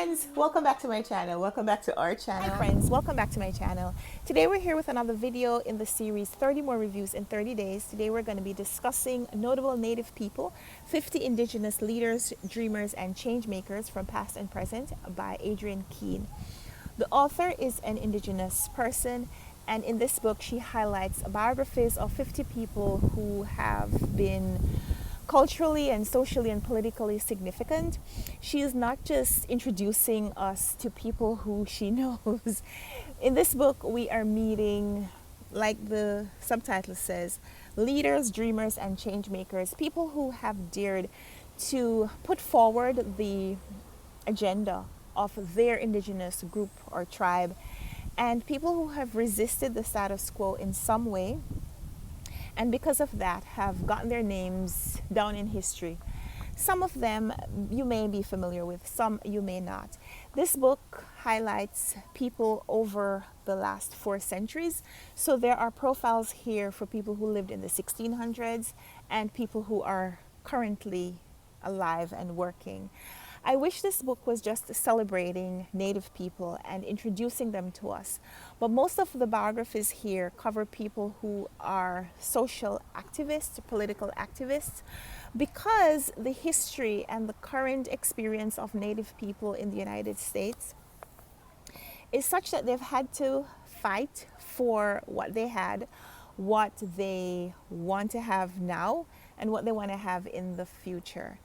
friends, welcome back to my channel. Welcome back to our channel. Hi friends, welcome back to my channel. Today we're here with another video in the series 30 more reviews in 30 days. Today we're going to be discussing notable Native people, 50 Indigenous leaders, dreamers, and change makers from past and present by Adrienne Keene. The author is an Indigenous person, and in this book she highlights biographies of 50 people who have been culturally and socially and politically significant. She is not just introducing us to people who she knows. In this book, we are meeting, like the subtitle says, leaders, dreamers, and change makers, people who have dared to put forward the agenda of their indigenous group or tribe, and people who have resisted the status quo in some way, and because of that have gotten their names down in history. Some of them you may be familiar with, some you may not. This book highlights people over the last 4 centuries. So there are profiles here for people who lived in the 1600s and people who are currently alive and working. I wish this book was just celebrating Native people and introducing them to us. But most of the biographies here cover people who are social activists, political activists, because the history and the current experience of Native people in the United States is such that they've had to fight for what they had, what they want to have now, and what they want to have in the future.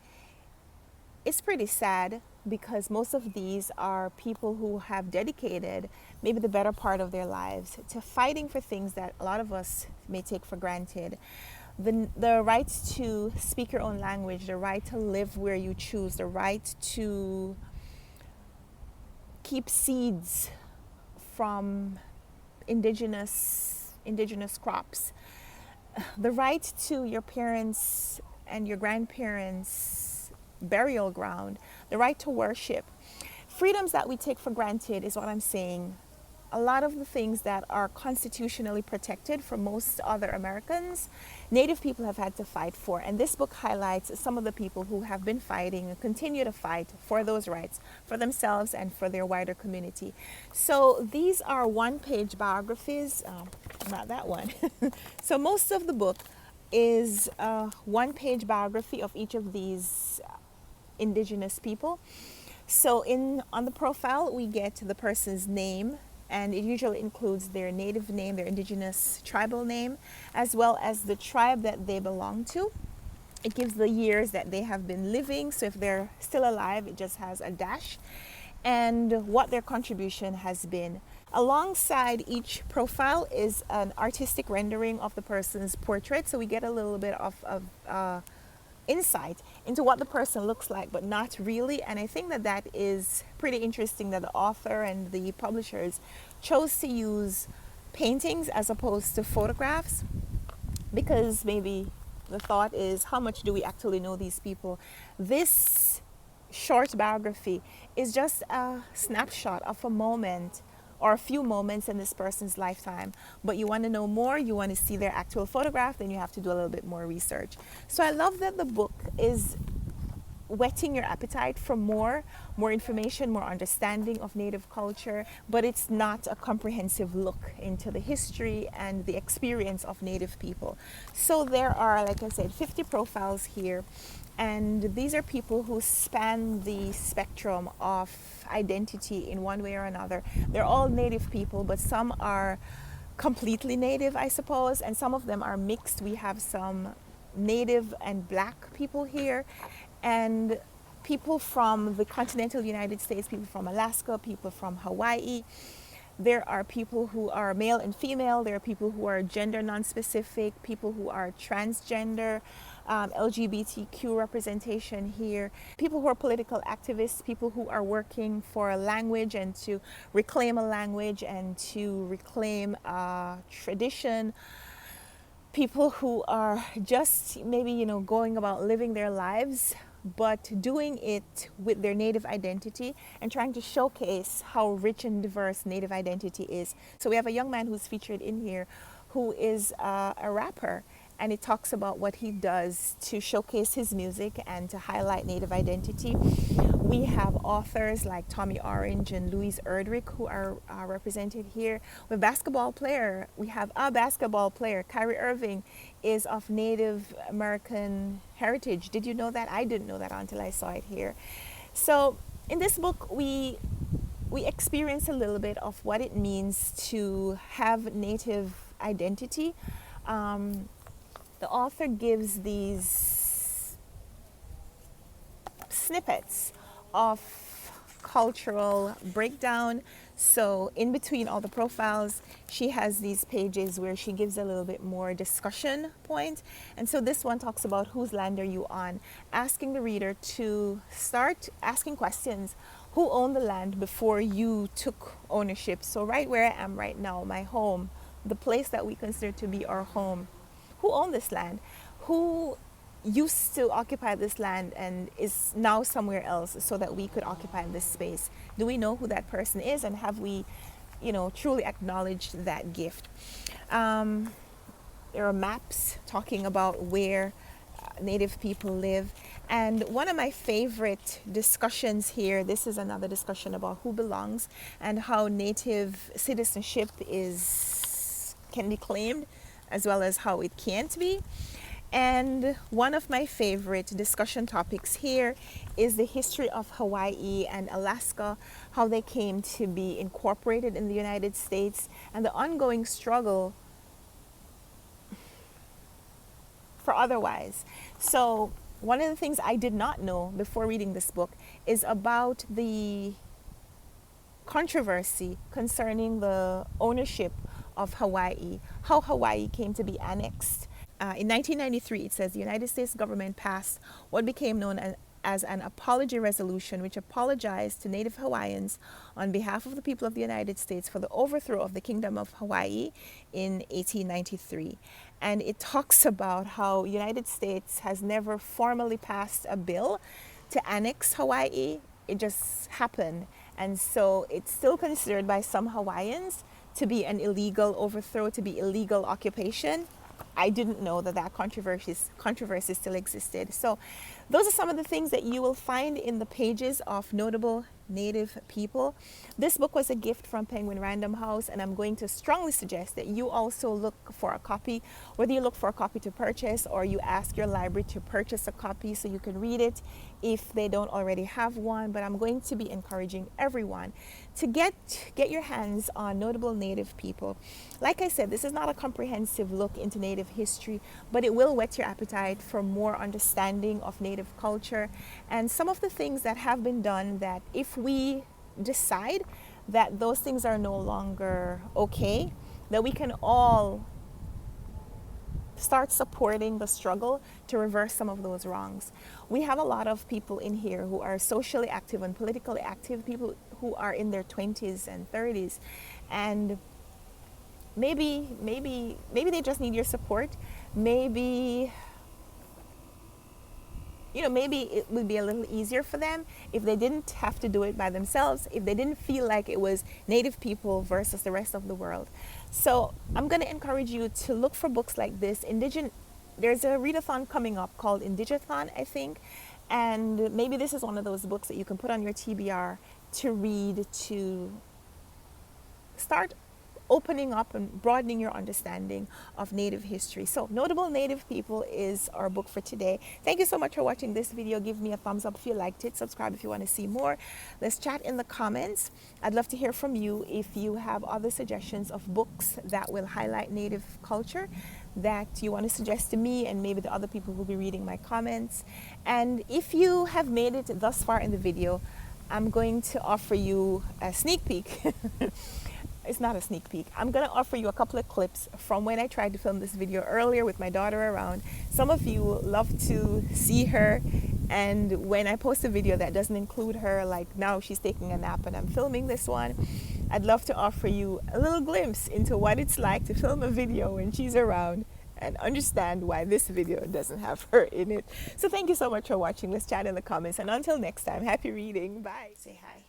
It's pretty sad because most of these are people who have dedicated maybe the better part of their lives to fighting for things that a lot of us may take for granted. The right to speak your own language, the right to live where you choose, the right to keep seeds from indigenous crops, the right to your parents and your grandparents' burial ground, the right to worship. Freedoms that we take for granted is what I'm saying. A lot of the things that are constitutionally protected for most other Americans, Native people have had to fight for. And this book highlights some of the people who have been fighting and continue to fight for those rights, for themselves and for their wider community. So these are one-page biographies, not that one. So most of the book is a one-page biography of each of these Indigenous people. So on the profile we get the person's name, and it usually includes their native name, their indigenous tribal name, as well as the tribe that they belong to. It gives the years that they have been living, so if they're still alive it just has a dash, and what their contribution has been. Alongside each profile is an artistic rendering of the person's portrait, so we get a little bit of insight into what the person looks like, but not really. And I think that is pretty interesting that the author and the publishers chose to use paintings as opposed to photographs, because maybe the thought is, how much do we actually know these people? This short biography is just a snapshot of a moment or a few moments in this person's lifetime. But you want to know more, you want to see their actual photograph, then you have to do a little bit more research. So I love that the book is whetting your appetite for more information, more understanding of Native culture, but it's not a comprehensive look into the history and the experience of Native people. So there are, like I said, 50 profiles here. And these are people who span the spectrum of identity in one way or another. They're all Native people, but some are completely Native, I suppose, and some of them are mixed. We have some Native and Black people here, and people from the continental United States, people from Alaska, people from Hawaii. There are people who are male and female. There are people who are gender non-specific, people who are transgender, LGBTQ representation here, people who are political activists, people who are working for a language and to reclaim a language and to reclaim a tradition, people who are just maybe, going about living their lives, but doing it with their Native identity and trying to showcase how rich and diverse Native identity is. So we have a young man who's featured in here who is a rapper, and it talks about what he does to showcase his music and to highlight Native identity. We have authors like Tommy Orange and Louise Erdrich who are represented here. We have we have a basketball player, Kyrie Irving, is of Native American heritage. Did you know that? I didn't know that until I saw it here. So in this book, we experience a little bit of what it means to have Native identity. The author gives these snippets of cultural breakdown. So in between all the profiles, she has these pages where she gives a little bit more discussion point. And so this one talks about whose land are you on, asking the reader to start asking questions. Who owned the land before you took ownership? So right where I am right now, my home, the place that we consider to be our home, who owned this land? Who used to occupy this land and is now somewhere else so that we could occupy this space? Do we know who that person is, and have we, truly acknowledged that gift? There are maps talking about where Native people live. And one of my favorite discussions here, this is another discussion about who belongs and how Native citizenship can be claimed as well as how it can't be. And one of my favorite discussion topics here is the history of Hawaii and Alaska, how they came to be incorporated in the United States, and the ongoing struggle for otherwise. So one of the things I did not know before reading this book is about the controversy concerning the ownership of Hawaii, how Hawaii came to be annexed. In 1993, it says the United States government passed what became known as an apology resolution, which apologized to Native Hawaiians on behalf of the people of the United States for the overthrow of the Kingdom of Hawaii in 1893. And it talks about how the United States has never formally passed a bill to annex Hawaii. It just happened. And so it's still considered by some Hawaiians to be an illegal overthrow, to be illegal occupation. I didn't know that controversy still existed. So those are some of the things that you will find in the pages of notable Native people. This book was a gift from Penguin Random House, and I'm going to strongly suggest that you also look for a copy, whether you look for a copy to purchase or you ask your library to purchase a copy so you can read it if they don't already have one. But I'm going to be encouraging everyone to get your hands on notable Native people. Like I said, this is not a comprehensive look into Native history, but it will whet your appetite for more understanding of Native culture and some of the things that have been done that if we decide that those things are no longer okay, that we can all start supporting the struggle to reverse some of those wrongs. We have a lot of people in here who are socially active and politically active, people who are in their 20s and 30s, and maybe they just need your support. Maybe it would be a little easier for them if they didn't have to do it by themselves, if they didn't feel like it was Native people versus the rest of the world. So I'm going to encourage you to look for books like this. There's a readathon coming up called Indigathon, I think, and maybe this is one of those books that you can put on your TBR to read, to start opening up and broadening your understanding of Native history. So Notable Native People is our book for today. Thank you so much for watching this video. Give me a thumbs up if you liked it. Subscribe if you want to see more. Let's chat in the comments. I'd love to hear from you if you have other suggestions of books that will highlight Native culture that you want to suggest to me, and maybe the other people will be reading my comments. And if you have made it thus far in the video, I'm going to offer you a sneak peek. It's not a sneak peek. I'm going to offer you a couple of clips from when I tried to film this video earlier with my daughter around. Some of you love to see her, and when I post a video that doesn't include her, like now she's taking a nap and I'm filming this one, I'd love to offer you a little glimpse into what it's like to film a video when she's around and understand why this video doesn't have her in it. So thank you so much for watching. Let's chat in the comments, and until next time, happy reading. Bye. Say hi.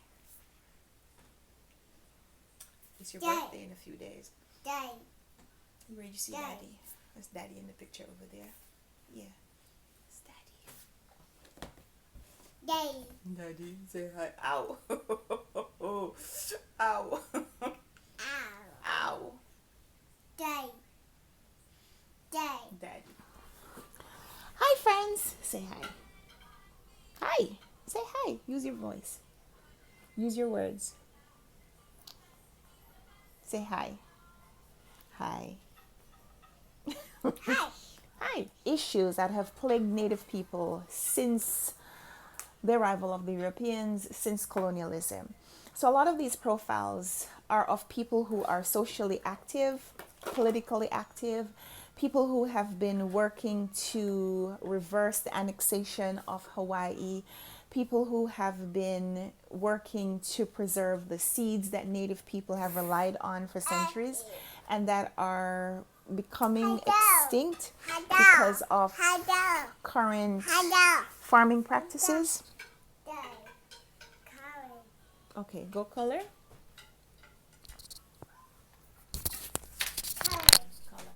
It's your birthday in a few days. Daddy. Where did you see Daddy. Daddy? There's Daddy in the picture over there. Yeah. It's Daddy. Day. Daddy, say hi. Ow. Ow. Ow. Ow. Day. Day. Daddy. Hi, friends. Say hi. Hi. Say hi. Use your voice. Use your words. Say hi. Hi. Hi. Hi. Issues that have plagued Native people since the arrival of the Europeans, since colonialism. So a lot of these profiles are of people who are socially active, politically active, people who have been working to reverse the annexation of Hawaii, people who have been working to preserve the seeds that Native people have relied on for centuries and that are becoming extinct because of Hello. current Hello. farming practices. Day. Color. Okay, go color.